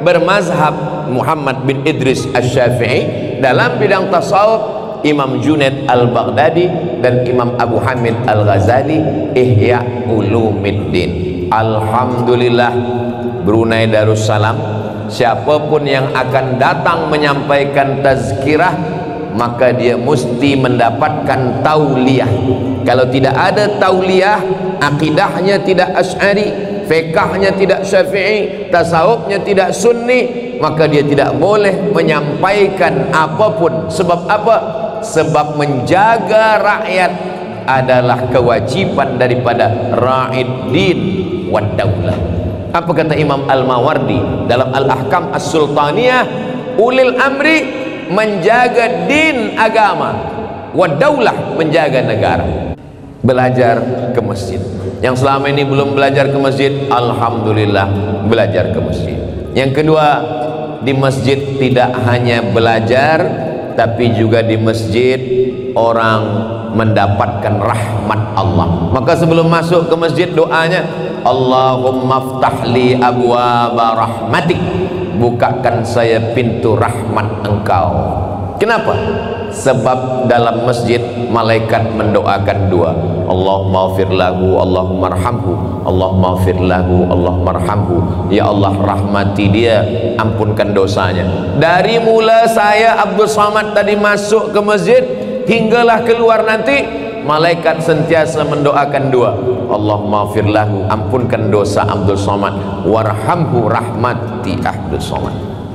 bermazhab Muhammad bin Idris Asy-Syafi'i, dalam bidang tasawuf Imam Junaid Al-Baghdadi dan Imam Abu Hamid Al-Ghazali, Ihya Ulumuddin. Alhamdulillah, Brunei Darussalam, siapapun yang akan datang menyampaikan tazkirah, maka dia mesti mendapatkan tauliyah. Kalau tidak ada tauliyah, akidahnya tidak Asy'ari, fiqahnya tidak Syafi'i, tasawufnya tidak Sunni, maka dia tidak boleh menyampaikan apapun. Sebab apa? Sebab menjaga rakyat adalah kewajiban daripada ra'id din wad daulah. Apa kata Imam Al-Mawardi dalam Al-Ahkam As-Sultaniyah? Ulil amri menjaga din agama, wad daulah menjaga negara. Belajar ke masjid. Yang selama ini belum belajar ke masjid, alhamdulillah belajar ke masjid. Yang kedua, di masjid tidak hanya belajar, tapi juga di masjid orang mendapatkan rahmat Allah. Maka sebelum masuk ke masjid, doanya Allahumma ftahli abwaaba rahmatik, bukakan saya pintu rahmat Engkau. Kenapa? Sebab dalam masjid malaikat mendoakan dua, Allahumma ighfir lahu, Allahumma arhamhu, Allahumma ighfir lahu, Allahumma arhamhu. Ya Allah, rahmati dia, ampunkan dosanya. Dari mula saya Abdul Somad tadi masuk ke masjid hinggalah keluar nanti, malaikat sentiasa mendoakan dua, Allahumma ighfir lahu, ampunkan dosa Abdul Somad, warhamhu, rahmati Abdul Somad.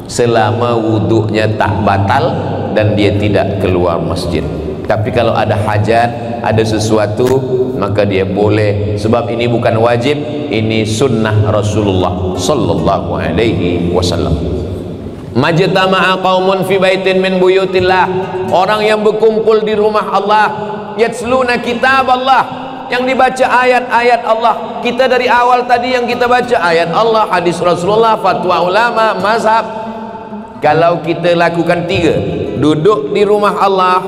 Selama wuduknya tak batal dan dia tidak keluar masjid. Tapi kalau ada hajat, ada sesuatu, maka dia boleh. Sebab ini bukan wajib, ini sunnah Rasulullah sallallahu alaihi wasallam. Majtama'a qaumun fi baitin min buyutillah, orang yang berkumpul di rumah Allah, yatsluna kitab Allah, yang dibaca ayat-ayat Allah. Kita dari awal tadi yang kita baca ayat Allah, hadis Rasulullah, fatwa ulama, mazhab. Kalau kita lakukan tiga, duduk di rumah Allah,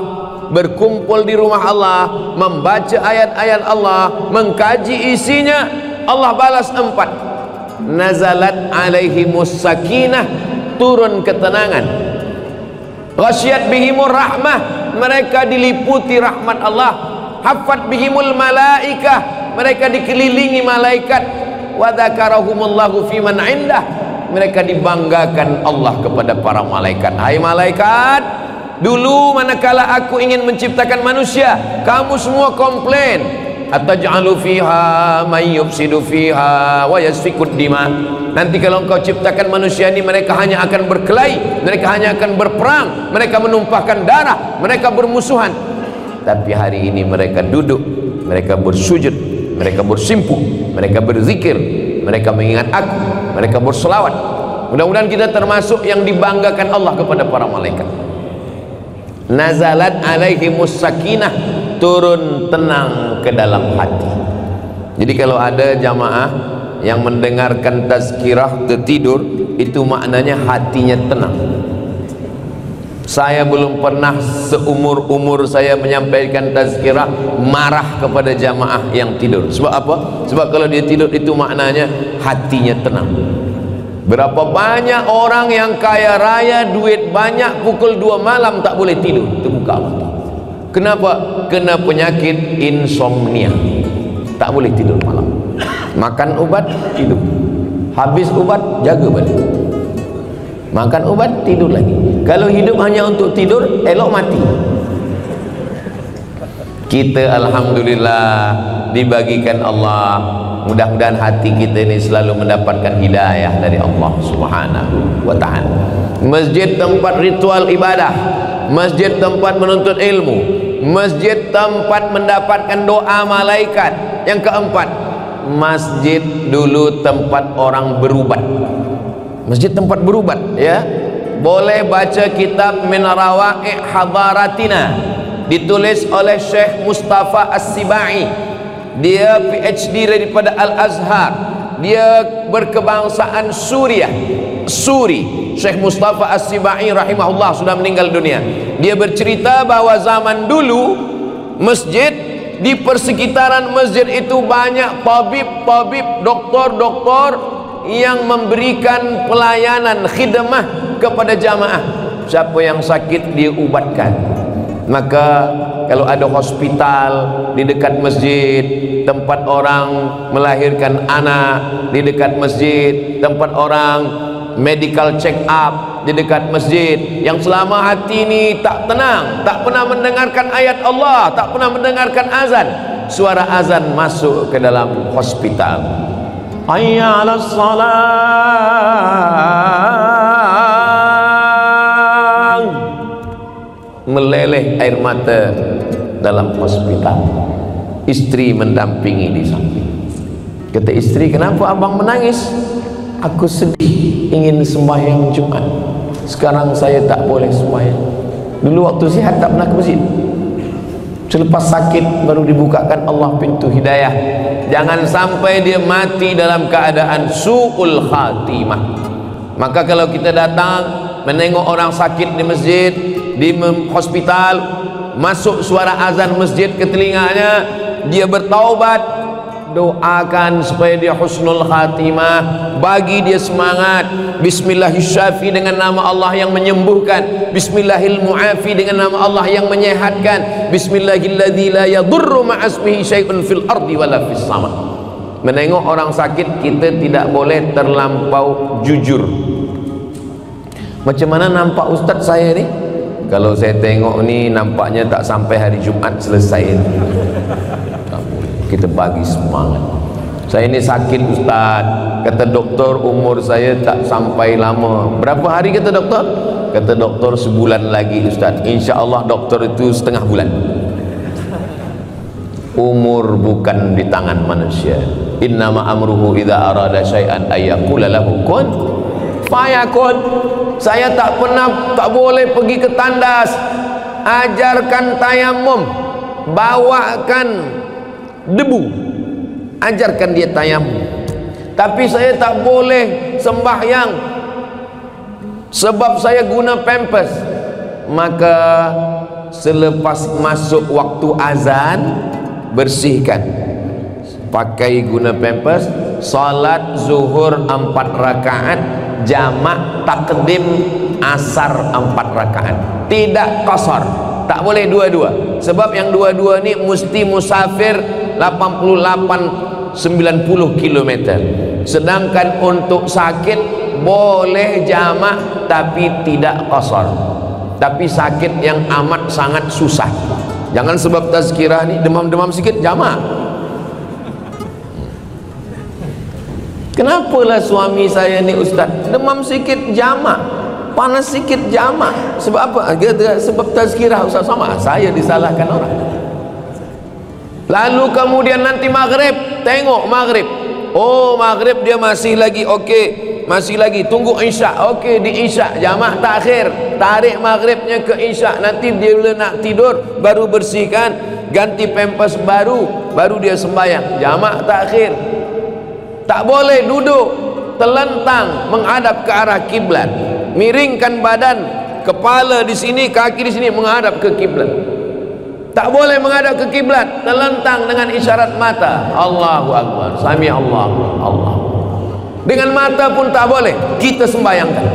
berkumpul di rumah Allah, membaca ayat-ayat Allah, mengkaji isinya, Allah balas 4. Nazalat alaihimus sakinah, turun ketenangan. Ghasyiyat bihimur rahmah, mereka diliputi rahmat Allah. Haffat bihimul malaikah, mereka dikelilingi malaikat. Wa dzakarahumullahu fiman indah, mereka dibanggakan Allah kepada para malaikat. Hai malaikat, dulu manakala aku ingin menciptakan manusia, kamu semua komplain, ataj'alu fiha may yufsidu fiha wa yasfikud dima. Nanti kalau engkau ciptakan manusia ini, mereka hanya akan berkelahi, mereka hanya akan berperang, mereka menumpahkan darah, mereka bermusuhan. Tapi hari ini mereka duduk, mereka bersujud, mereka bersimpuh, mereka berzikir, mereka mengingat aku, mereka berselawat. Mudah-mudahan kita termasuk yang dibanggakan Allah kepada para malaikat. Nazalat alaihimus sakinah, turun tenang ke dalam hati. Jadi kalau ada jamaah yang mendengarkan tazkirah tertidur, itu maknanya hatinya tenang. Saya belum pernah seumur-umur saya menyampaikan tazkirah marah kepada jamaah yang tidur. Sebab apa? Sebab kalau dia tidur itu maknanya hatinya tenang. Berapa banyak orang yang kaya raya, duit banyak, pukul 2 malam tak boleh tidur, terbuka mata. Kenapa? Kena penyakit insomnia, tak boleh tidur malam. Makan obat, tidur. Habis obat, jaga balik. Makan obat, tidur lagi. Kalau hidup hanya untuk tidur, elok mati. Kita alhamdulillah dibagikan Allah. Mudah-mudahan hati kita ini selalu mendapatkan hidayah dari Allah Subhanahu wa ta'ala. Masjid tempat ritual ibadah, masjid tempat menuntut ilmu, masjid tempat mendapatkan doa malaikat. Yang keempat, masjid dulu tempat orang berubat. Masjid tempat berubat, ya. boleh baca kitab Min Rawa'i' Hadaratina, ditulis oleh Syekh Mustafa As-Sibai. Dia PhD daripada Al-Azhar, dia berkebangsaan Suriah, Suri. Syekh Mustafa As-Sibai rahimahullah sudah meninggal dunia. Dia bercerita bahawa zaman dulu masjid, di persekitaran masjid itu banyak tabib-tabib, doktor-doktor yang memberikan pelayanan khidmah kepada jamaah. Siapa yang sakit dia ubatkan. Maka kalau ada hospital di dekat masjid, tempat orang melahirkan anak di dekat masjid, tempat orang medical check up di dekat masjid, yang selama hati ini tak tenang, tak pernah mendengarkan ayat Allah, tak pernah mendengarkan azan, suara azan masuk ke dalam hospital, hayya 'alas salah, meleleh air mata dalam hospital. Istri mendampingi di samping. Kata istri, kenapa abang menangis? Aku sedih, ingin sembahyang Jumat. Sekarang saya tak boleh sembahyang. Dulu waktu sihat tak pernah ke masjid. Selepas sakit baru dibukakan Allah pintu hidayah. Jangan sampai dia mati dalam keadaan su'ul khatimah. Maka kalau kita datang menengok orang sakit di masjid, di hospital, masuk suara azan masjid ke telinganya, dia bertaubat, doakan supaya dia husnul khatimah, bagi dia semangat. Bismillahirrahmanirrahim, dengan nama Allah yang menyembuhkan. Bismillahirrahmanirrahim, dengan nama Allah yang menyehatkan. Bismillahilladzi la yadurru ma'asmihi syai'un fil ardi wala fis sama. Menengok orang sakit kita tidak boleh terlampau jujur. Macam mana nampak ustaz saya ni? Kalau saya tengok ni nampaknya tak sampai hari Jumat selesai. Kita bagi semangat. Saya ini sakit ustaz, kata doktor umur saya tak sampai lama. Berapa hari kata doktor? Kata doktor sebulan lagi ustaz. InsyaAllah doktor itu setengah bulan. Umur bukan di tangan manusia. Innama amruhu idza arada syai'an ayyaqula lahu kun fayakun. Saya tak pernah, tak boleh pergi ke tandas. Ajarkan tayamum, bawakan debu, ajarkan dia tayamum. Tapi saya tak boleh sembahyang sebab saya guna pampers. Maka selepas masuk waktu azan, bersihkan, pakai guna pampers, salat zuhur 4 rakaat, jamak takdim asar 4 rakaat, tidak qasar, tak boleh dua-dua. Sebab yang dua-dua ni mesti musafir 88-90 km. Sedangkan untuk sakit boleh jamak tapi tidak qasar. Tapi sakit yang amat sangat susah, jangan sebab tazkirah ni demam-demam sikit jamak. Kenapalah suami saya ni ustaz demam sikit jamak, panas sikit jamak? Sebab apa? Sebab tazkirah ustaz. Sama saya disalahkan orang. Lalu kemudian nanti maghrib, tengok maghrib, oh maghrib dia masih lagi okey, masih lagi tunggu isyak, okey di isyak jamak takhir, tarik maghribnya ke isyak. Nanti dia bila nak tidur baru bersihkan, ganti pampers baru dia sembahyang jamak takhir. Tak boleh duduk telentang menghadap ke arah kiblat, miringkan badan, kepala di sini, kaki di sini menghadap ke kiblat. Tak boleh menghadap ke kiblat, telentang dengan isyarat mata. Allahu Akbar, sami Allah, Allah. Dengan mata pun tak boleh kita sembahyangkan.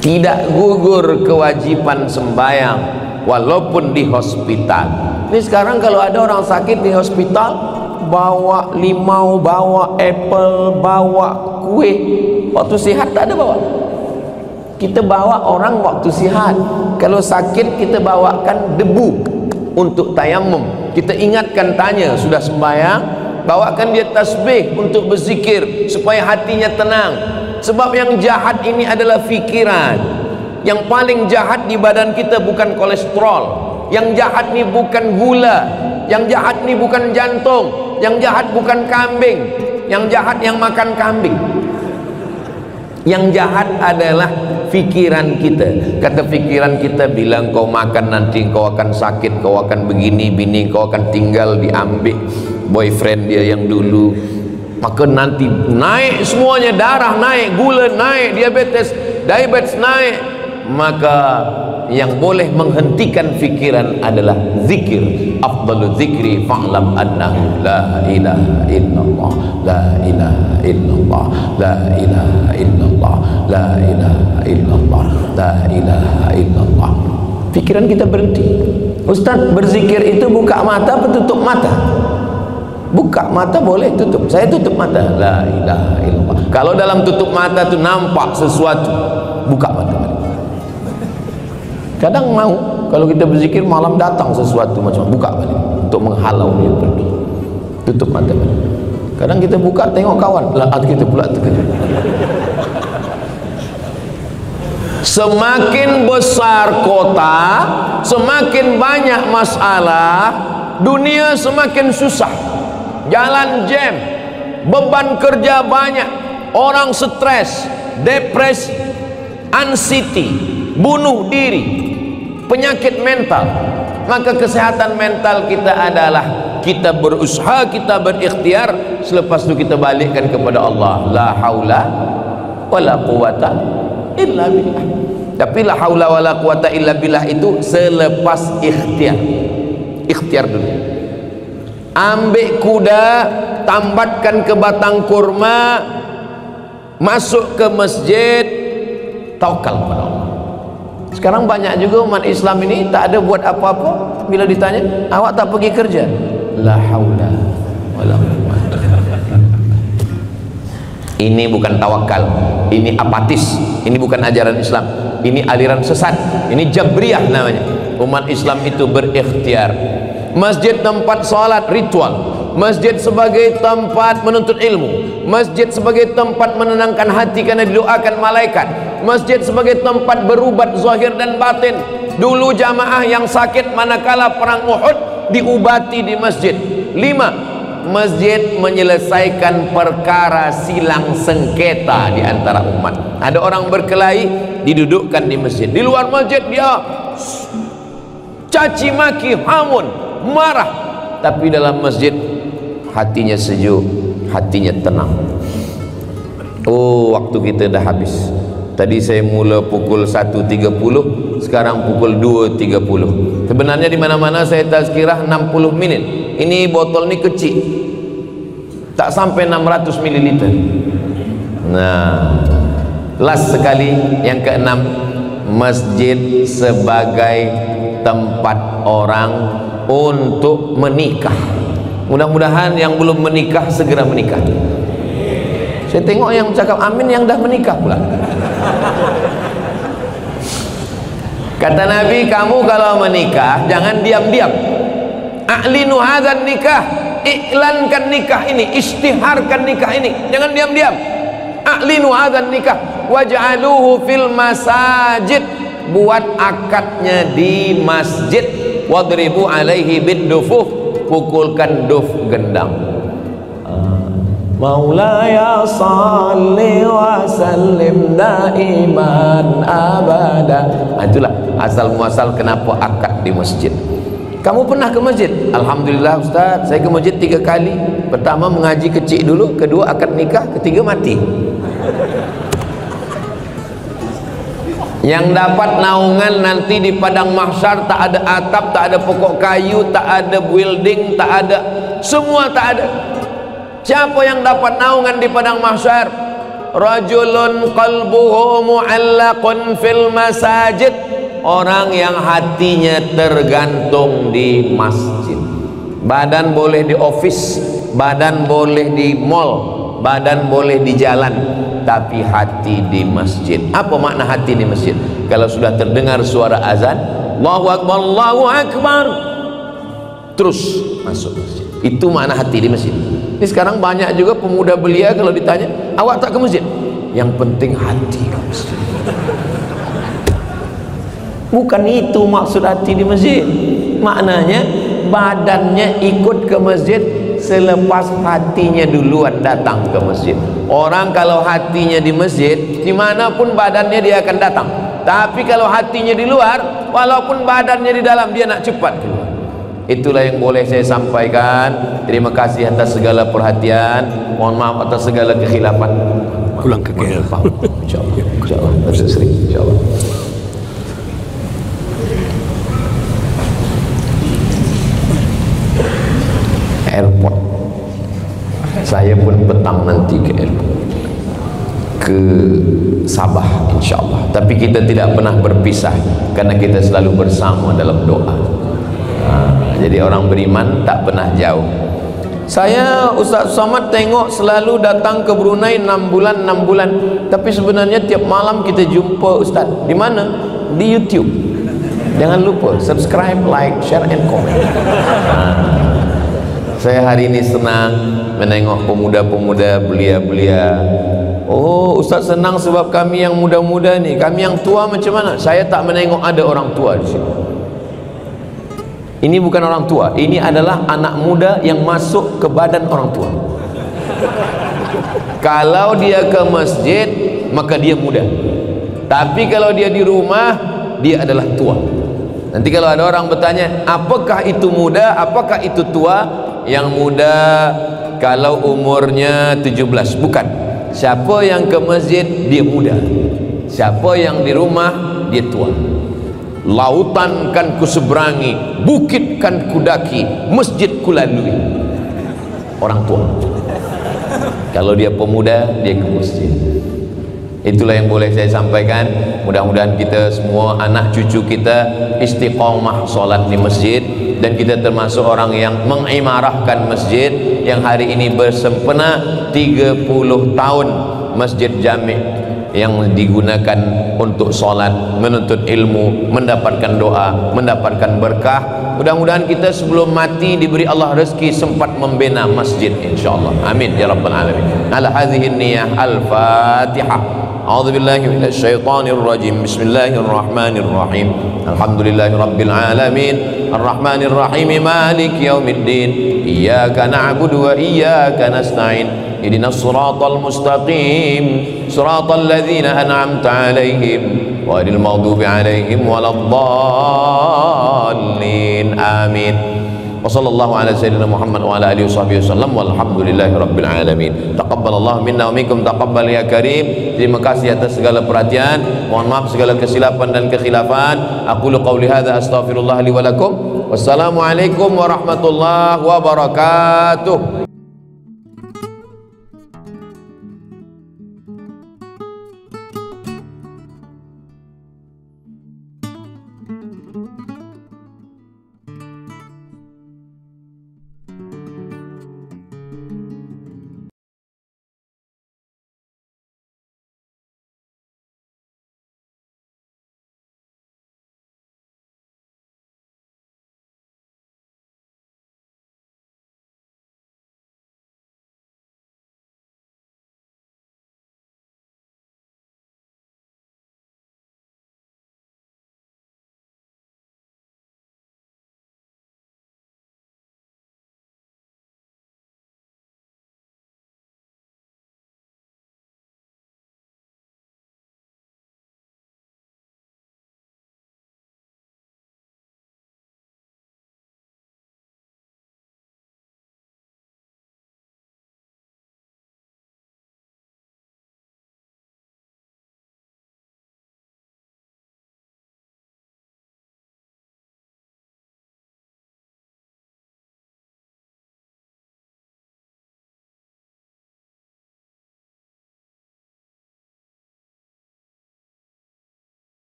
Tidak gugur kewajiban sembahyang walaupun di hospital. Ini sekarang kalau ada orang sakit di hospital, bawa limau, bawa apple, bawa kue. Waktu sihat tak ada bawa. Kita bawa orang waktu sihat. Kalau sakit kita bawakan debu untuk tayamum. Kita ingatkan, tanya sudah sembahyang, bawakan dia tasbih untuk berzikir supaya hatinya tenang. Sebab yang jahat ini adalah fikiran. Yang paling jahat di badan kita bukan kolesterol, yang jahat ni bukan gula, yang jahat ni bukan jantung, yang jahat bukan kambing, yang jahat yang makan kambing. Yang jahat adalah fikiran kita. Kata fikiran kita bilang kau makan nanti kau akan sakit, kau akan begini, bini kau akan tinggal diambil boyfriend dia yang dulu, maka nanti naik semuanya, darah naik, gula naik, diabetes naik. Maka yang boleh menghentikan fikiran adalah zikir. Afdalu zikri fa'lam annahu la ilaha illallah, la ilaha illallah, la ilaha illallah, la ilaha illallah, la ilaha illallah. Pikiran kita berhenti. Ustaz, berzikir itu buka mata atau tutup mata? Buka mata boleh, tutup. Saya tutup mata, la ilaha illallah. Kalau dalam tutup mata itu nampak sesuatu, buka mata. Kadang mau kalau kita berzikir malam datang sesuatu macam, buka balik untuk menghalau dia pergi, tutup mata balik. Kadang kita buka tengok kawan, lah kita pula terkejut. Semakin besar kota, semakin banyak masalah, dunia semakin susah, jalan jam, beban kerja banyak, orang stres, depresi, anxiety, bunuh diri, penyakit mental. Maka kesehatan mental kita adalah kita berusaha, kita berikhtiar, selepas itu kita balikkan kepada Allah. La haula wala quwata illa billah. Tapi la haula wala quwata illa billah itu selepas ikhtiar. Ikhtiar dulu. Ambil kuda, tambatkan ke batang kurma, masuk ke masjid, tawakal kepada Allah. Sekarang banyak juga umat Islam ini tak ada buat apa-apa. Bila ditanya, awak tak pergi kerja? La haula wala quwwata. Ini bukan tawakal, ini apatis, ini bukan ajaran Islam, ini aliran sesat, ini Jabriyah namanya. Umat Islam itu berikhtiar. Masjid tempat salat ritual, masjid sebagai tempat menuntut ilmu, masjid sebagai tempat menenangkan hati karena didoakan malaikat, masjid sebagai tempat berubat zahir dan batin. Dulu jamaah yang sakit manakala perang Uhud diubati di masjid. 5. Masjid menyelesaikan perkara silang sengketa di antara umat. Ada orang berkelahi, didudukkan di masjid. Di luar masjid dia caci maki, hamun, marah, tapi dalam masjid hatinya sejuk, hatinya tenang. Oh, waktu kita dah habis. Tadi saya mula pukul 1.30, sekarang pukul 2.30. Sebenarnya di mana-mana saya tazkirah 60 minit. Ini botol ni kecil, tak sampai 600 ml. Nah, last sekali yang ke-6, masjid sebagai tempat orang untuk menikah. Mudah-mudahan yang belum menikah segera menikah. Saya tengok yang cakap amin yang dah menikah pula. Kata Nabi, kamu kalau menikah jangan diam-diam. A'linu hadzal nikah, iklankan nikah ini, istiharkan nikah ini, jangan diam-diam. A'linu hadzal nikah waj'aluhu fil masajid, buat akadnya di masjid. Wadribu alaihi biddufuh, pukulkan duf gendang. Maulaya salli wa sallim daiman abada. Itulah asal muasal kenapa akad di masjid. Kamu pernah ke masjid? Alhamdulillah Ustaz, saya ke masjid 3 kali. Pertama mengaji kecil dulu, kedua akad nikah, ketiga mati. Yang dapat naungan nanti di padang mahsyar, tak ada atap, tak ada pokok kayu, tak ada building, tak ada, semua tak ada. Siapa yang dapat naungan di padang mahsyar? Rajulun qalbuhu mu'allaqun fil masajid, orang yang hatinya tergantung di masjid. Badan boleh di office, badan boleh di mall, badan boleh di jalan, tapi hati di masjid. Apa makna hati di masjid? Kalau sudah terdengar suara azan, Allahu Akbar, Allahu Akbar, terus masuk masjid. Itu makna hati di masjid. Ini sekarang banyak juga pemuda belia kalau ditanya, awak tak ke masjid? Yang penting hati ke masjid. Bukan itu maksud hati di masjid. Maknanya badannya ikut ke masjid selepas hatinya duluan datang ke masjid. Orang kalau hatinya di masjid, dimanapun badannya dia akan datang. Tapi kalau hatinya di luar, walaupun badannya di dalam, dia nak cepat keluar. Itulah yang boleh saya sampaikan. Terima kasih atas segala perhatian. Mohon maaf atas segala kekhilafan. Pulang ke KL. InsyaAllah, InsyaAllah, sering, InsyaAllah. Airport. Saya pun petang nanti ke airport, ke Sabah insyaallah. Tapi kita tidak pernah berpisah karena kita selalu bersama dalam doa. Jadi orang beriman tak pernah jauh. Saya Ustaz Somad tengok selalu datang ke Brunei 6 bulan. Tapi sebenarnya tiap malam kita jumpa Ustaz. Di mana? Di YouTube. Jangan lupa subscribe, like, share and comment. Saya hari ini senang menengok pemuda-pemuda belia-belia. Oh, Ustaz senang sebab kami yang muda-muda ni, kami yang tua macam mana? Saya tak menengok ada orang tua di sini. Ini bukan orang tua, ini adalah anak muda yang masuk ke badan orang tua. Kalau dia ke masjid, maka dia muda. Tapi kalau dia di rumah, dia adalah tua. Nanti kalau ada orang bertanya, apakah itu muda, apakah itu tua? Yang muda kalau umurnya 17, bukan. Siapa yang ke masjid, dia muda. Siapa yang di rumah, dia tua. Lautan kan ku seberangi, bukit kan ku daki, masjid ku lalui. Orang tua. Kalau dia pemuda, dia ke masjid. Itulah yang boleh saya sampaikan. Mudah-mudahan kita semua, anak cucu kita istiqomah solat di masjid, dan kita termasuk orang yang mengimarahkan masjid yang hari ini bersempena 30 tahun Masjid Jami' yang digunakan untuk solat, menuntut ilmu, mendapatkan doa, mendapatkan berkah. Mudah-mudahan kita sebelum mati diberi Allah rezeki sempat membina masjid insyaallah. Amin ya rabbal alamin. Ala hadhihi niyyah al-Fatihah. A'udzu billahi minasy syaithanir rajim. Bismillahirrahmanirrahim. Alhamdulillahi rabbil alamin. Arrahmanir rahim. Maliki yaumiddin. Iyyaka na'budu wa iyyaka nasta'in. Ihdinas siratal mustaqim. Siratal ladzina an'amta 'alaihim ghairil maghdubi 'alaihim waladdallin. Amin. Wassallallahu ala sayyidina Muhammad wa ala alihi washabbihi wasallam walhamdulillahi rabbil alamin. Taqabbalallahu minna wa minkum taqabbal ya karim. Terima kasih atas segala perhatian. Mohon maaf segala kesilapan dan kekhilafan. Aqulu qauli hadza astaghfirullah li wa lakum. Wassalamualaikum warahmatullahi wabarakatuh.